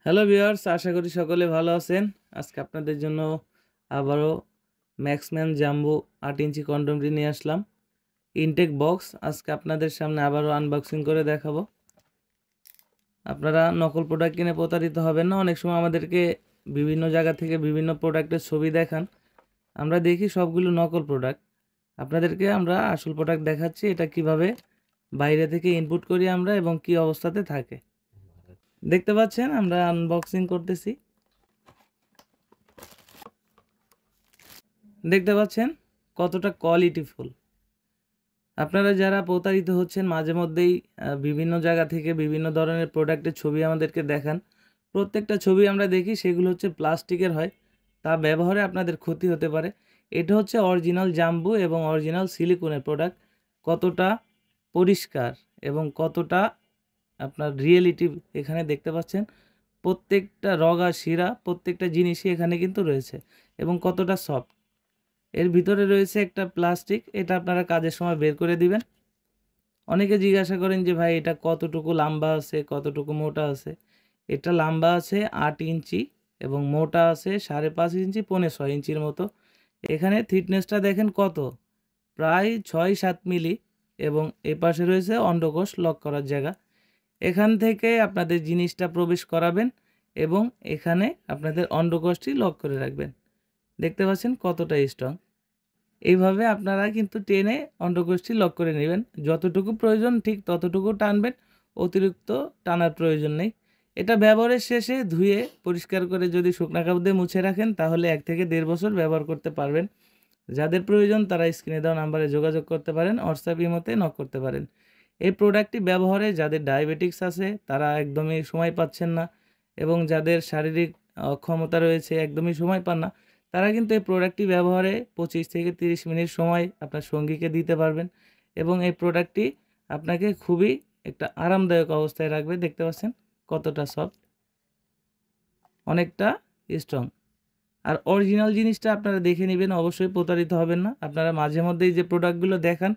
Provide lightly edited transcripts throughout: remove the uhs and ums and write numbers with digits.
Hello viewers, আশা করি সকলে ভালো আছেন। আজকে আপনাদের জন্য আবারও ম্যাক্সম্যান জাম্বো 8 ইঞ্চি কন্ডমটি নিয়ে আসলাম। ইনটেক বক্স আজকে আপনাদের সামনে আবারও আনবক্সিং করে দেখাবো। আপনারা নকল প্রোডাক্ট কিনে প্রতারিত হবেন না। অনেক সময় আমাদেরকে বিভিন্ন জায়গা থেকে বিভিন্ন প্রোডাক্টের ছবি দেখান, আমরা দেখি সবগুলো নকল প্রোডাক্ট। আপনাদেরকে আমরা আসল প্রোডাক্ট দেখাচ্ছি, এটা কিভাবে বাইরে থেকে ইনপুট করি আমরা এবং কি অবস্থাতে থাকে। দেখতে পাচ্ছেন আমরা আনবক্সিং করতেছি। দেখতে পাচ্ছেন কতটা কোয়ালিটিফুল। আপনারা যারা প্রতারিত হচ্ছেন মাঝে মধ্যেই বিভিন্ন জায়গা থেকে বিভিন্ন ধরনের প্রোডাক্টের ছবি আমাদেরকে দেখান, প্রত্যেকটা ছবি আমরা দেখি সেগুলো হচ্ছে প্লাস্টিকের হয়, তা ব্যবহারে আপনাদের ক্ষতি হতে পারে। এটা হচ্ছে অরিজিনাল জাম্বু এবং অরিজিনাল সিলিকনের প্রোডাক্ট। কতটা পরিষ্কার এবং কতটা আপনার রিয়েলিটি এখানে দেখতে পাচ্ছেন। প্রত্যেকটা রগা শিরা প্রত্যেকটা জিনিসই এখানে কিন্তু রয়েছে এবং কতটা সফট। এর ভিতরে রয়েছে একটা প্লাস্টিক, এটা আপনারা কাজের সময় বের করে দিবেন। অনেকে জিজ্ঞাসা করেন যে ভাই এটা কতটুকু লম্বা আছে, কতটুকু মোটা আছে। এটা লম্বা আছে 8 ইঞ্চি এবং মোটা আছে 5.5 ইঞ্চি, 6.5 ইঞ্চির মতো। এখানে থিকনেসটা দেখেন কত, প্রায় 6-7 মিলি। এবং এ পাশে রয়েছে অন্ডকোষ লক করার জায়গা। এখান থেকে আপনাদের জিনিসটা প্রবেশ করাবেন এবং এখানে আপনাদের অন্ডকোষটি লক করে রাখবেন। দেখতে পাচ্ছেন কতটা স্ট্রং। এইভাবে আপনারা কিন্তু টেনে অন্ডকোষটি লক করে নেবেন। যতটুকু প্রয়োজন ঠিক ততটুকু টানবেন, অতিরিক্ত টানার প্রয়োজন নেই। এটা ব্যবহারের শেষে ধুয়ে পরিষ্কার করে যদি শুকনা কাপড় দিয়ে মুছে রাখেন তাহলে 1 থেকে 1.5 বছর ব্যবহার করতে পারবেন। যাদের প্রয়োজন তারা স্ক্রিনে দেওয়া নাম্বারে যোগাযোগ করতে পারেন, হোয়াটসঅ্যাপ ইমোতে নক করতে পারেন। এই প্রোডাক্টটি ব্যবহারে যাদের ডায়াবেটিক্স আছে তারা একদমই সময় পাচ্ছেন না এবং যাদের শারীরিক অক্ষমতা রয়েছে একদমই সময় পান না, তারা কিন্তু এই প্রোডাক্টটি ব্যবহারে 25 থেকে 30 মিনিট সময় আপনার সঙ্গীকে দিতে পারবেন এবং এই প্রোডাক্টটি আপনাকে খুবই একটা আরামদায়ক অবস্থায় রাখবে। দেখতে পাচ্ছেন কতটা সফট, অনেকটা স্ট্রং। আর অরিজিনাল জিনিসটা আপনারা দেখে নেবেন, অবশ্যই প্রতারিত হবেন না। আপনারা মাঝে মধ্যেই যে প্রোডাক্টগুলো দেখান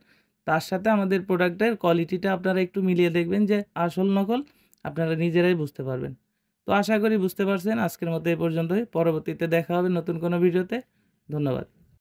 তার সাথে আমাদের প্রোডাক্টের কোয়ালিটিটা আপনারা একটু মিলিয়ে দেখবেন যে আসল নকল আপনারা নিজেরাই বুঝতে পারবেন। তো আশা করি বুঝতে পারছেন। আজকের মতো এই পর্যন্তই, পরবর্তীতে দেখা হবে নতুন কোনো ভিডিওতে। ধন্যবাদ।